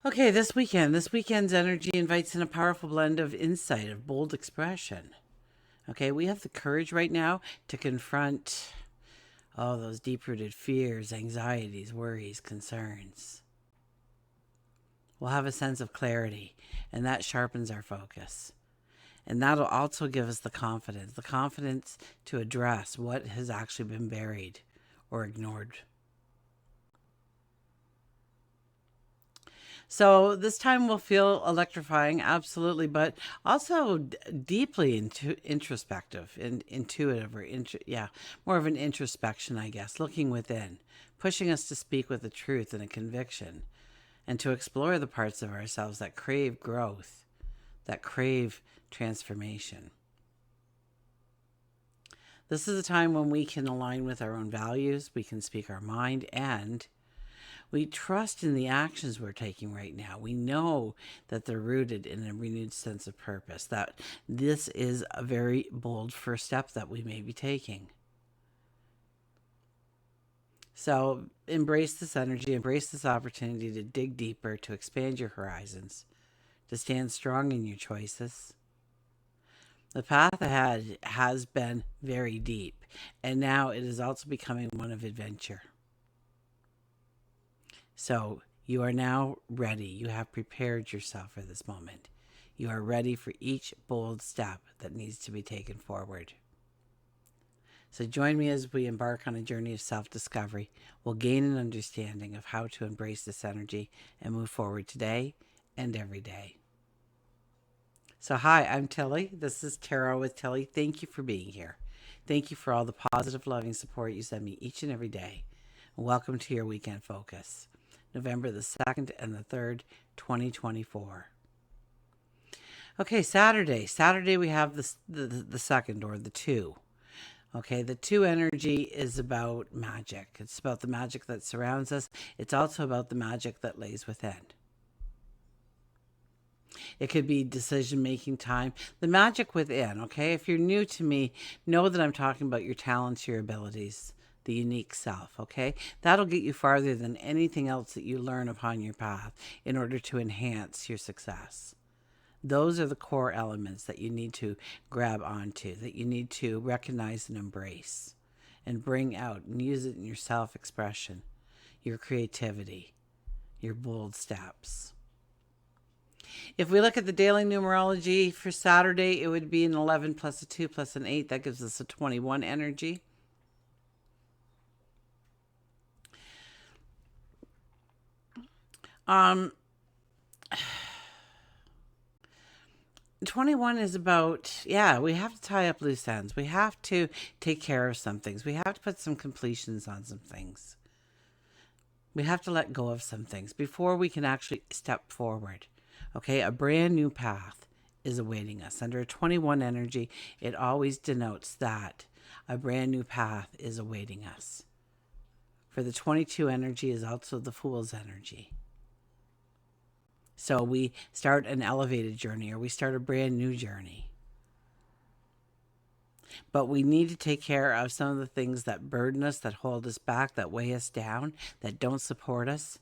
Okay, this weekend's energy invites in a powerful blend of insight, of bold expression. Okay, we have the courage right now to confront all those deep rooted fears, anxieties, worries, concerns. We'll have a sense of clarity, and that sharpens our focus. And that'll also give us the confidence to address what has actually been buried or ignored. So this time will feel electrifying, absolutely, but also deeply introspective and intuitive, yeah, more of an introspection, I guess, looking within, pushing us to speak with a truth and a conviction, and to explore the parts of ourselves that crave growth, that crave transformation. This is a time when we can align with our own values, we can speak our mind, and we trust in the actions we're taking right now. We know that they're rooted in a renewed sense of purpose, that this is a very bold first step that we may be taking. So embrace this energy, embrace this opportunity to dig deeper, to expand your horizons, to stand strong in your choices. The path ahead has been very deep, and now it is also becoming one of adventure. So you are now ready. You have prepared yourself for this moment. You are ready for each bold step that needs to be taken forward. So join me as we embark on a journey of self-discovery. We'll gain an understanding of how to embrace this energy and move forward today and every day. So hi, I'm Tilly. This is Tarot with Tilly. Thank you for being here. Thank you for all the positive, loving support you send me each and every day. And welcome to your weekend focus. November the 2nd and the 3rd, 2024. Okay, Saturday. Saturday we have the second, or the 2. Okay, the 2 energy is about magic. It's about the magic that surrounds us. It's also about the magic that lays within. It could be decision-making time. The magic within, okay? If you're new to me, know that I'm talking about your talents, your abilities, the unique self, okay? That'll get you farther than anything else that you learn upon your path in order to enhance your success. Those are the core elements that you need to grab onto, that you need to recognize and embrace and bring out and use it in your self-expression, your creativity, your bold steps. If we look at the daily numerology for Saturday, it would be an 11 plus a 2 plus an 8. That gives us a 21 energy. 21 is about, yeah, we have to tie up loose ends. We have to take care of some things. We have to put some completions on some things. We have to let go of some things before we can actually step forward. Okay, a brand new path is awaiting us. Under a 21 energy, it always denotes that a brand new path is awaiting us. For the 22 energy is also the Fool's energy. So we start an elevated journey, or we start a brand new journey. But we need to take care of some of the things that burden us, that hold us back, that weigh us down, that don't support us,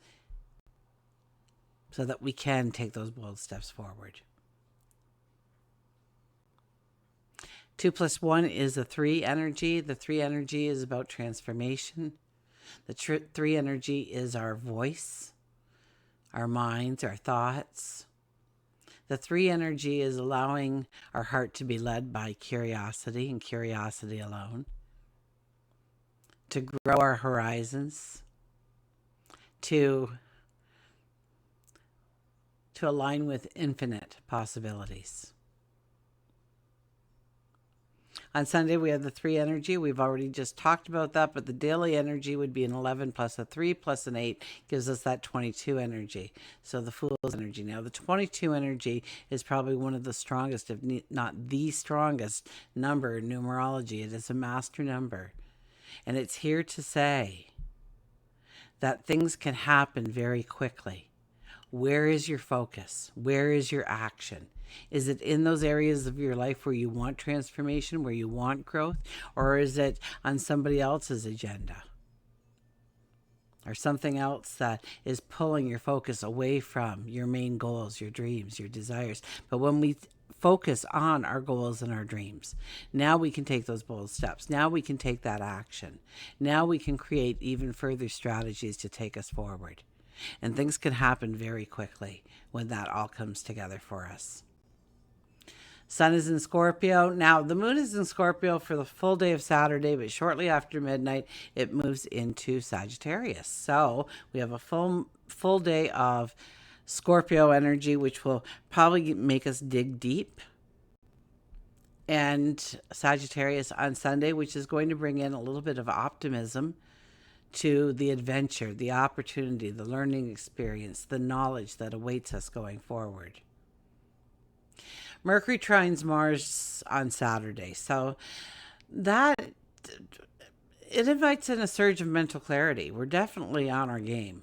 so that we can take those bold steps forward. 2 plus 1 is a 3 energy. The 3 energy is about transformation. The 3 energy is our voice, our minds, our thoughts. The 3 energy is allowing our heart to be led by curiosity and curiosity alone, to grow our horizons, to align with infinite possibilities. On Sunday, we have the 3 energy. We've already just talked about that, but the daily energy would be an 11 plus a 3 plus an 8 gives us that 22 energy. So the Fool's energy. Now, the 22 energy is probably one of the strongest, if not the strongest number in numerology. It is a master number. And it's here to say that things can happen very quickly. Where is your focus? Where is your action? Is it in those areas of your life where you want transformation, where you want growth, or is it on somebody else's agenda? or something else that is pulling your focus away from your main goals, your dreams, your desires. But when we focus on our goals and our dreams, now we can take those bold steps. Now we can take that action. Now we can create even further strategies to take us forward. And things can happen very quickly when that all comes together for us. Sun is in Scorpio. Now, the moon is in Scorpio for the full day of Saturday, but shortly after midnight, it moves into Sagittarius. So we have a full day of Scorpio energy, which will probably make us dig deep. And Sagittarius on Sunday, which is going to bring in a little bit of optimism to the adventure, the opportunity, the learning experience, the knowledge that awaits us going forward. Mercury trines Mars on Saturday. So that it invites in a surge of mental clarity. We're definitely on our game.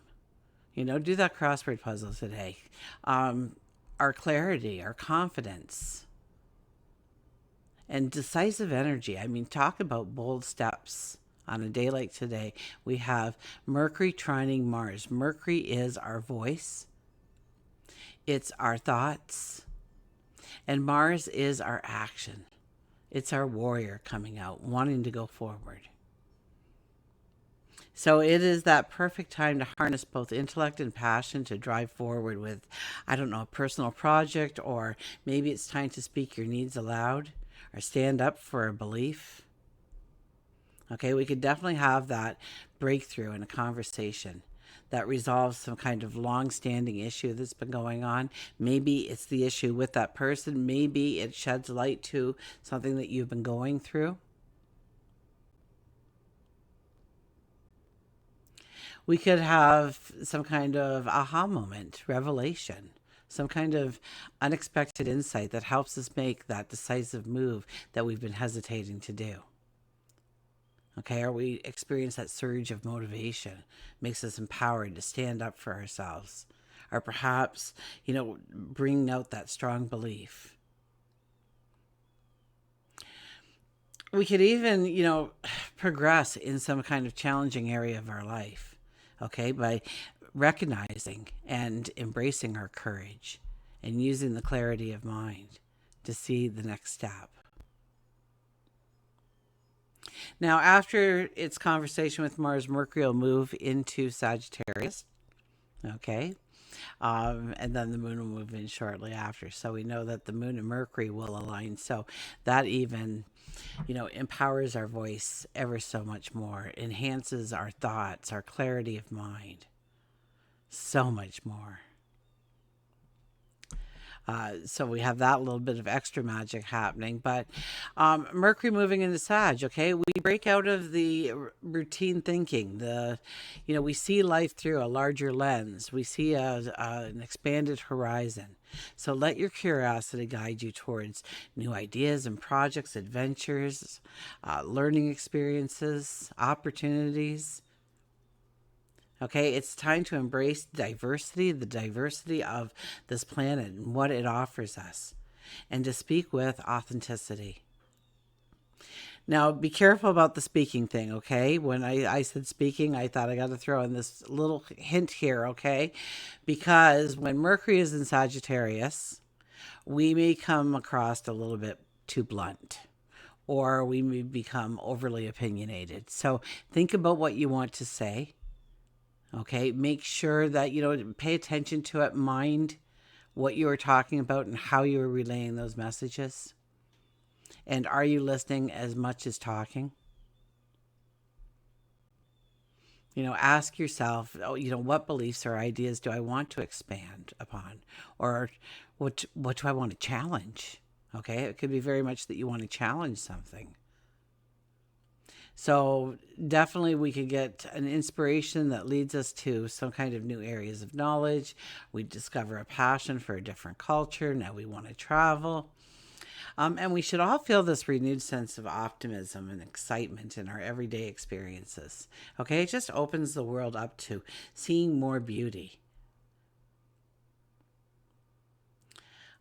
Do that crossword puzzle today. Our clarity, our confidence, and decisive energy. I mean, talk about bold steps. On a day like today, we have Mercury trining Mars. Mercury is our voice. It's our thoughts. And Mars is our action. It's our warrior coming out, wanting to go forward. So it is that perfect time to harness both intellect and passion to drive forward with, a personal project, or maybe it's time to speak your needs aloud or stand up for a belief. Okay, we could definitely have that breakthrough in a conversation that resolves some kind of long-standing issue that's been going on. Maybe it's the issue with that person. Maybe it sheds light to something that you've been going through. We could have some kind of aha moment, revelation, some kind of unexpected insight that helps us make that decisive move that we've been hesitating to do. Okay, or we experience that surge of motivation, makes us empowered to stand up for ourselves, or perhaps, bringing out that strong belief. We could even, progress in some kind of challenging area of our life, okay, by recognizing and embracing our courage and using the clarity of mind to see the next step. Now, after its conversation with Mars, Mercury will move into Sagittarius. Okay. And then the moon will move in shortly after. So we know that the moon and Mercury will align. So that even, empowers our voice ever so much more, enhances our thoughts, our clarity of mind. So much more. So we have that little bit of extra magic happening. But Mercury moving into Sag, okay? We break out of the routine thinking. We see life through a larger lens. We see an expanded horizon. So let your curiosity guide you towards new ideas and projects, adventures, learning experiences, opportunities. Okay, it's time to embrace diversity, the diversity of this planet and what it offers us, and to speak with authenticity. Now, be careful about the speaking thing, okay? When I said speaking, I thought I got to throw in this little hint here, okay? Because when Mercury is in Sagittarius, we may come across a little bit too blunt, or we may become overly opinionated. So think about what you want to say. Okay, make sure that, pay attention to it, mind what you are talking about and how you are relaying those messages. And are you listening as much as talking? Ask yourself, what beliefs or ideas do I want to expand upon? Or what do I want to challenge? Okay, it could be very much that you want to challenge something. So definitely we could get an inspiration that leads us to some kind of new areas of knowledge. We discover a passion for a different culture. Now we want to travel. And we should all feel this renewed sense of optimism and excitement in our everyday experiences. Okay, it just opens the world up to seeing more beauty.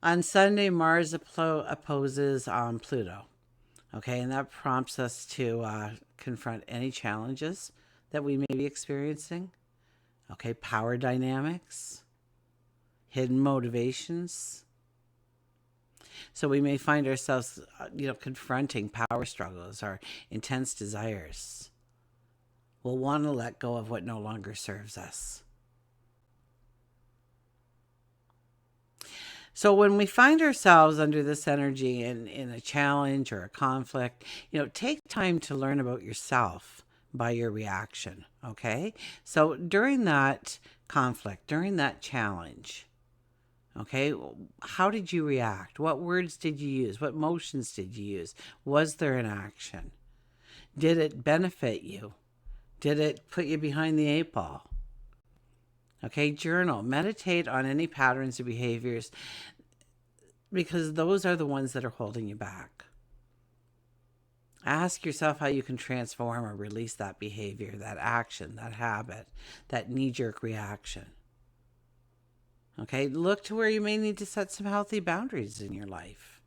On Sunday, Mars opposes Pluto. Okay, and that prompts us to confront any challenges that we may be experiencing. Okay, power dynamics, hidden motivations. So we may find ourselves, confronting power struggles or intense desires. We'll want to let go of what no longer serves us. So when we find ourselves under this energy in a challenge or a conflict, take time to learn about yourself by your reaction, okay? So during that conflict, during that challenge, okay, how did you react? What words did you use? What motions did you use? Was there an action? Did it benefit you? Did it put you behind the 8 ball? Okay, journal, meditate on any patterns or behaviors, because those are the ones that are holding you back. Ask yourself how you can transform or release that behavior, that action, that habit, that knee-jerk reaction. Okay, look to where you may need to set some healthy boundaries in your life.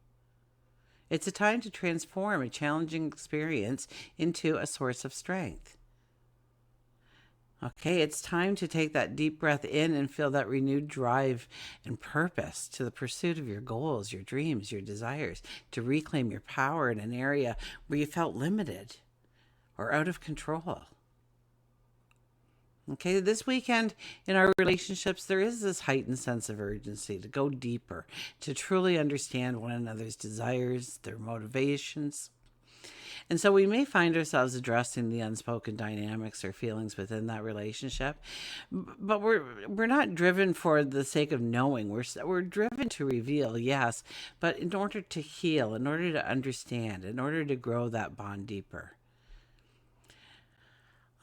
It's a time to transform a challenging experience into a source of strength. Okay, it's time to take that deep breath in and feel that renewed drive and purpose to the pursuit of your goals, your dreams, your desires, to reclaim your power in an area where you felt limited or out of control. Okay, this weekend in our relationships, there is this heightened sense of urgency to go deeper, to truly understand one another's desires, their motivations. And so we may find ourselves addressing the unspoken dynamics or feelings within that relationship, but we're not driven for the sake of knowing. We're driven to reveal, yes, but in order to heal, in order to understand, in order to grow that bond deeper.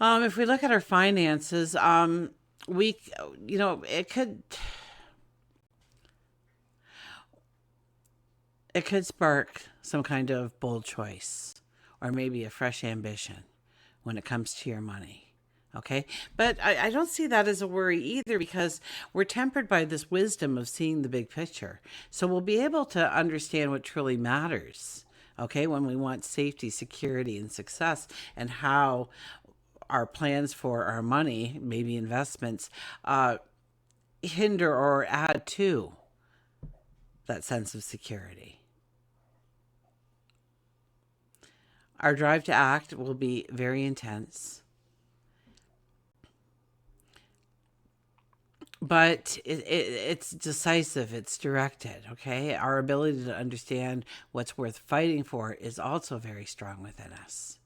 If we look at our finances, it could spark some kind of bold choice or maybe a fresh ambition when it comes to your money. Okay. But I don't see that as a worry either, because we're tempered by this wisdom of seeing the big picture. So we'll be able to understand what truly matters. Okay. When we want safety, security, and success, and how our plans for our money, maybe investments, hinder or add to that sense of security. Our drive to act will be very intense, but it's decisive, it's directed, okay? Our ability to understand what's worth fighting for is also very strong within us.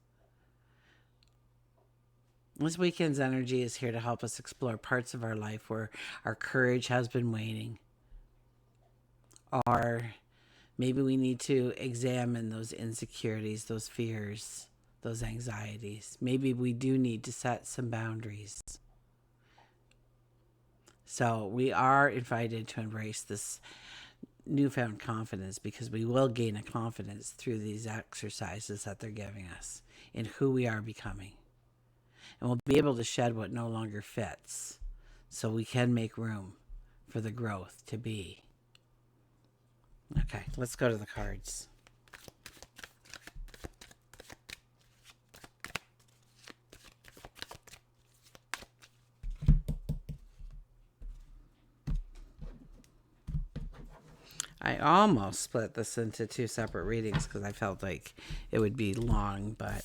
This weekend's energy is here to help us explore parts of our life where our courage has been waning. Or maybe we need to examine those insecurities, those fears, those anxieties. Maybe we do need to set some boundaries. So we are invited to embrace this newfound confidence, because we will gain a confidence through these exercises that they're giving us in who we are becoming. And we'll be able to shed what no longer fits, so we can make room for the growth to be. Okay, let's go to the cards. I almost split this into 2 separate readings because I felt like it would be long, but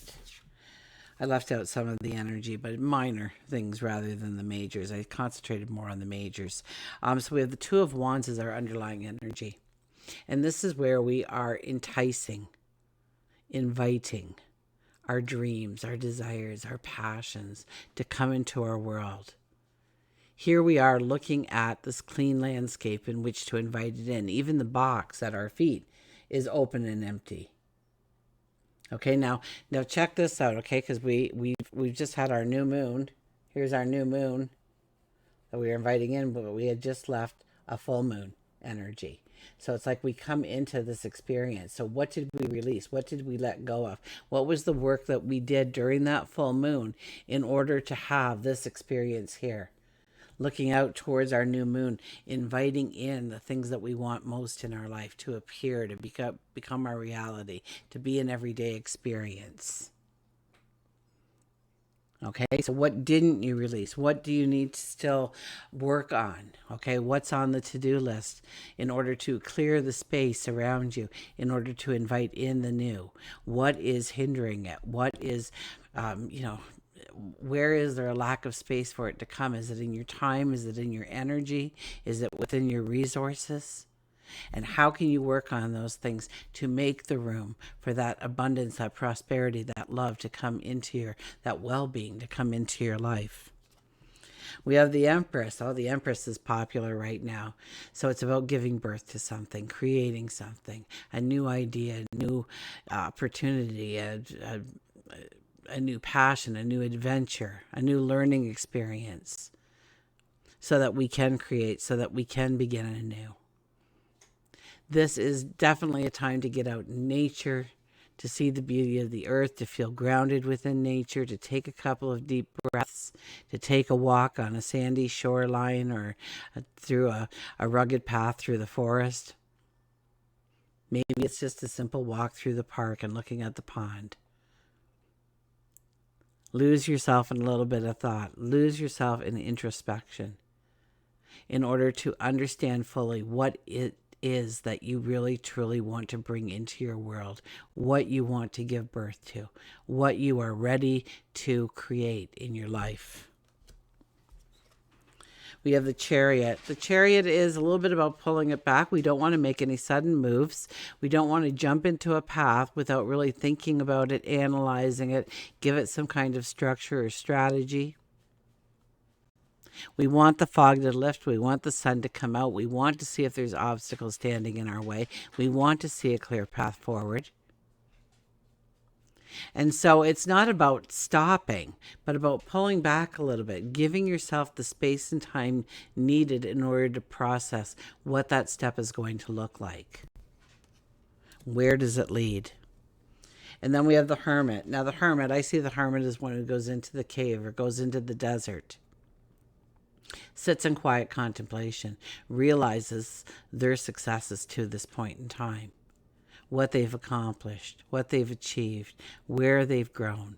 I left out some of the energy, but minor things rather than the majors. I concentrated more on the majors. So we have the 2 of Wands as our underlying energy. And this is where we are enticing, inviting our dreams, our desires, our passions to come into our world. Here we are looking at this clean landscape in which to invite it in. Even the box at our feet is open and empty. Okay, now check this out, okay? Because we've just had our new moon. Here's our new moon that we were inviting in, but we had just left a full moon energy. So it's like we come into this experience. So what did we release? What did we let go of? What was the work that we did during that full moon in order to have this experience here? Looking out towards our new moon, inviting in the things that we want most in our life to appear, to become our reality, to be an everyday experience. Okay, so what didn't you release? What do you need to still work on? Okay, what's on the to-do list in order to clear the space around you, in order to invite in the new? What is hindering it? What is, where is there a lack of space for it to come? Is it in your time? Is it in your energy? Is it within your resources? And how can you work on those things to make the room for that abundance, that prosperity, that love to come into that well-being to come into your life? We have the Empress. Oh, the Empress is popular right now. So it's about giving birth to something, creating something, a new idea, a new opportunity, a new passion, a new adventure, a new learning experience, so that we can create, so that we can begin anew. This is definitely a time to get out in nature, to see the beauty of the earth, to feel grounded within nature, to take a couple of deep breaths, to take a walk on a sandy shoreline or through a rugged path through the forest. Maybe it's just a simple walk through the park and looking at the pond. Lose yourself in a little bit of thought. Lose yourself in introspection in order to understand fully what it is that you really truly want to bring into your world, what you want to give birth to, what you are ready to create in your life. We have the Chariot. The Chariot is a little bit about pulling it back. We don't want to make any sudden moves. We don't want to jump into a path without really thinking about it, analyzing it, give it some kind of structure or strategy. We want the fog to lift. We want the sun to come out. We want to see if there's obstacles standing in our way. We want to see a clear path forward. And so it's not about stopping, but about pulling back a little bit, giving yourself the space and time needed in order to process what that step is going to look like. Where does it lead? And then we have the Hermit. Now the Hermit, I see the Hermit as one who goes into the cave or goes into the desert, sits in quiet contemplation, realizes their successes to this point in time, what they've accomplished, what they've achieved, where they've grown,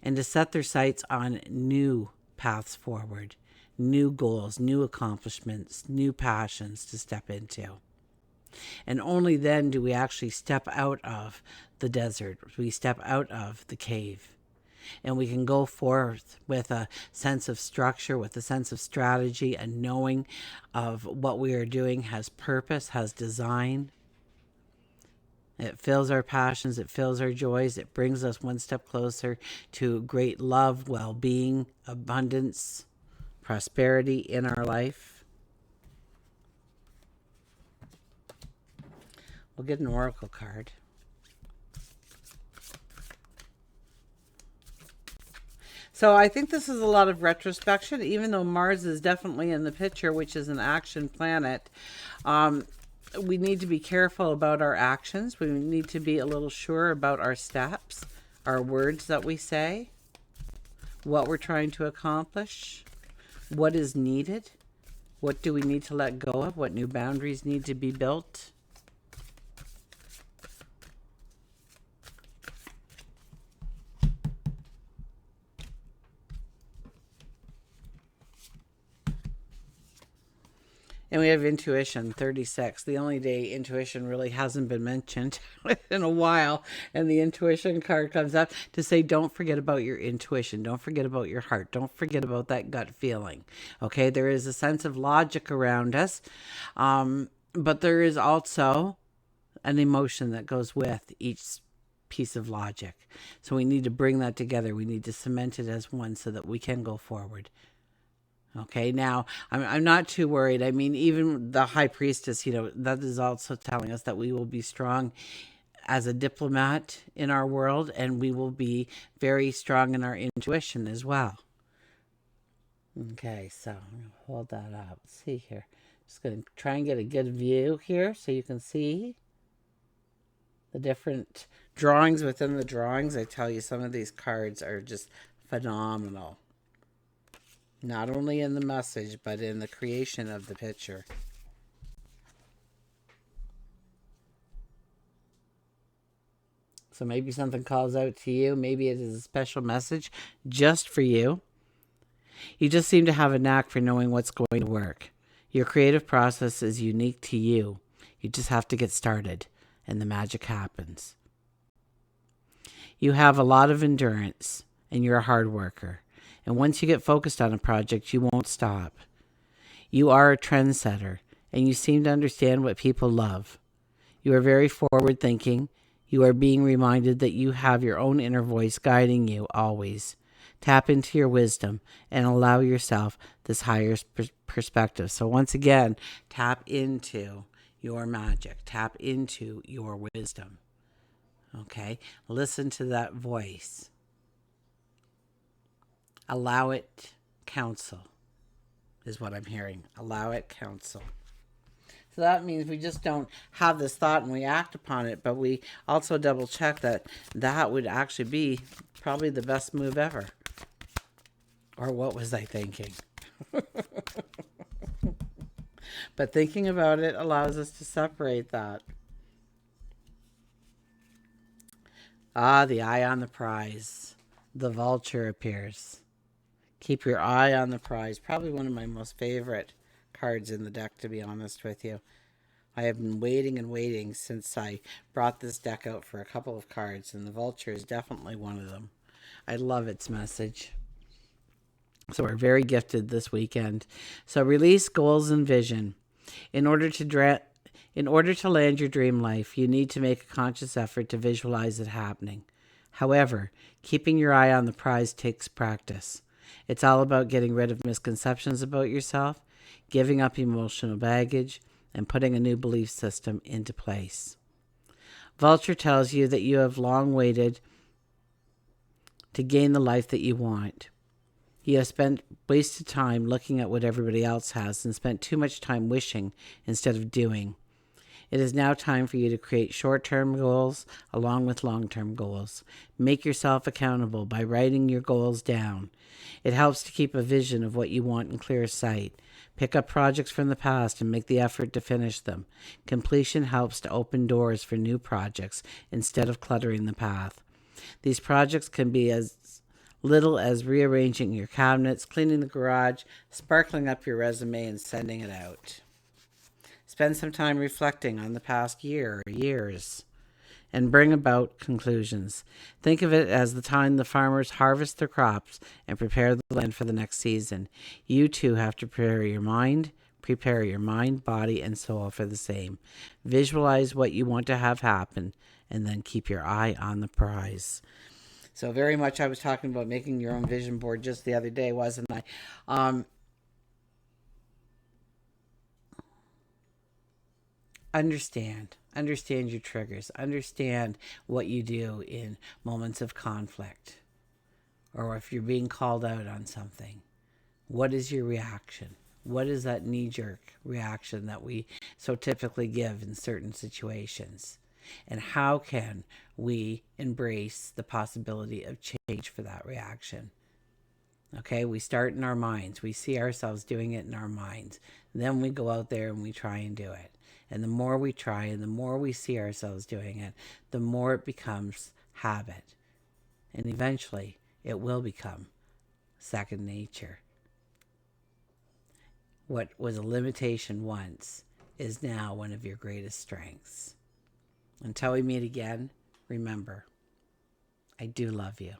and to set their sights on new paths forward, new goals, new accomplishments, new passions to step into. And only then do we actually step out of the desert, we step out of the cave. And we can go forth with a sense of structure, with a sense of strategy, a knowing of what we are doing has purpose, has design. It fills our passions, it fills our joys, it brings us one step closer to great love, well-being, abundance, prosperity in our life. We'll get an oracle card. So I think this is a lot of retrospection, even though Mars is definitely in the picture, which is an action planet. We need to be careful about our actions. We need to be a little sure about our steps, our words that we say, what we're trying to accomplish, what is needed, what do we need to let go of, what new boundaries need to be built. And we have intuition, 36. The only day intuition really hasn't been mentioned in a while. And the intuition card comes up to say, don't forget about your intuition. Don't forget about your heart. Don't forget about that gut feeling. Okay, there is a sense of logic around us. But there is also an emotion that goes with each piece of logic. So we need to bring that together. We need to cement it as one so that we can go forward. Okay, now I'm not too worried. I mean, even the high priestess, that is also telling us that we will be strong as a diplomat in our world, and we will be very strong in our intuition as well. Okay, so I'm going to hold that up. Let's see here. Just going to try and get a good view here so you can see the different drawings within the drawings. I tell you, some of these cards are just phenomenal. Not only in the message, but in the creation of the picture. So maybe something calls out to you. Maybe it is a special message just for you. You just seem to have a knack for knowing what's going to work. Your creative process is unique to you. You just have to get started, and the magic happens. You have a lot of endurance, and you're a hard worker. And once you get focused on a project, you won't stop. You are a trendsetter, and you seem to understand what people love. You are very forward-thinking. You are being reminded that you have your own inner voice guiding you always. Tap into your wisdom and allow yourself this higher perspective. So once again, tap into your magic. Tap into your wisdom. Okay? Listen to that voice. Allow it counsel is what I'm hearing. Allow it counsel. So that means we just don't have this thought and we act upon it, but we also double check that that would actually be probably the best move ever. Or what was I thinking? But thinking about it allows us to separate that. Ah, the eye on the prize. The vulture appears. Keep your eye on the prize. Probably one of my most favorite cards in the deck, to be honest with you. I have been waiting and waiting since I brought this deck out for a couple of cards, and the vulture is definitely one of them. I love its message. So we're very gifted this weekend. So release goals and vision. In order to land your dream life, you need to make a conscious effort to visualize it happening. However, keeping your eye on the prize takes practice. It's all about getting rid of misconceptions about yourself, giving up emotional baggage, and putting a new belief system into place. Vulture tells you that you have long waited to gain the life that you want. You have spent wasted time looking at what everybody else has and spent too much time wishing instead of doing. It is now time for you to create short-term goals along with long-term goals. Make yourself accountable by writing your goals down. It helps to keep a vision of what you want in clear sight. Pick up projects from the past and make the effort to finish them. Completion helps to open doors for new projects instead of cluttering the path. These projects can be as little as rearranging your cabinets, cleaning the garage, sparkling up your resume, and sending it out. Spend some time reflecting on the past year or years and bring about conclusions. Think of it as the time the farmers harvest their crops and prepare the land for the next season. You too have to prepare your mind, body, and soul for the same. Visualize what you want to have happen and then keep your eye on the prize. So very much I was talking about making your own vision board just the other day, wasn't I? Understand your triggers. Understand what you do in moments of conflict or if you're being called out on something. What is your reaction? What is that knee-jerk reaction that we so typically give in certain situations? And how can we embrace the possibility of change for that reaction? Okay, we start in our minds. We see ourselves doing it in our minds. Then we go out there and we try and do it. And the more we try and the more we see ourselves doing it, the more it becomes habit. And eventually, it will become second nature. What was a limitation once is now one of your greatest strengths. Until we meet again, remember, I do love you.